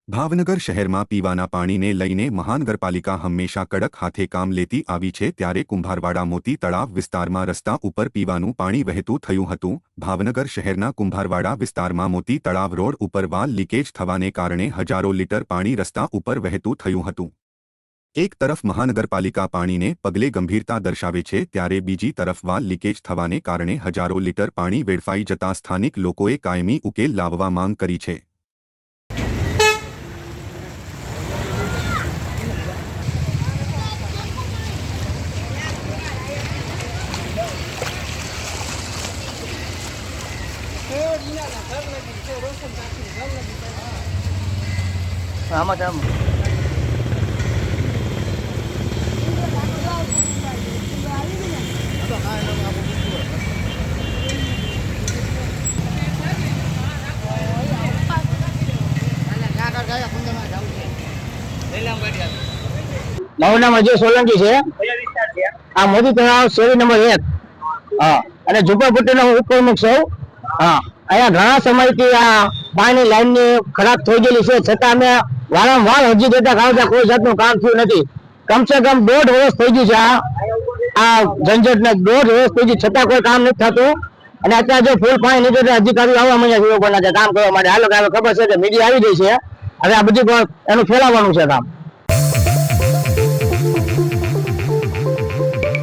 ભાવનગર શહેરમાં પીવાના પાણીને લઈને મહાનગરપાલિકા હંમેશા કડક હાથે કામ લેતી આવી છે, ત્યારે કુંભારવાડા મોતી તળાવ વિસ્તારમાં રસ્તા ઉપર પીવાનું પાણી વહેતું થયું હતું। ભાવનગર શહેરના કુંભારવાડા વિસ્તારમાં મોતી તળાવ રોડ ઉપર વાલ લીકેજ થવાને કારણે હજારો લીટર પાણી રસ્તા ઉપર વહેતું થયું હતું। એક તરફ મહાનગરપાલિકા પાણીને પગલે ગંભીરતા દર્શાવે છે, ત્યારે બીજી તરફ વાલ લીકેજ થવાને કારણે હજારો લીટર પાણી વેડફાઈ જતા સ્થાનિક લોકોએ કાયમી ઉકેલ લાવવા માંગ કરી છે। આમાં આમ મારું નામ અજય સોલંકી છે। આ મોદી તળાવ શેરી નંબર 1 હા, અને ઝુંપડપટ્ટીનો હું ઉપપ્રમુખ છું। હા, અહીંયા ઘણા સમયથી આ પાણી લાઈનની ખરાબ થઈ ગયેલી છે, છતાં અમે વારંવાર અરજી દેતા ખાવતા કોઈ જાતનું કામ થયું નથી। કમસે કમ 1.5 વર્ષ થઈ ગયું છે આ ઝંઝટને 1.5 વર્ષ થઈ ગયું, છતાં કોઈ કામ નથી થતું। અને અત્યારે જો ફૂલ પાણી નીકળે અધિકારીઓ આવવા માંડ્યા છે કામ કરવા માટે। આ લોકો ખબર છે કે મીડિયા આવી ગઈ છે, હવે આ બધું એનું ફેલાવવાનું છે કામ।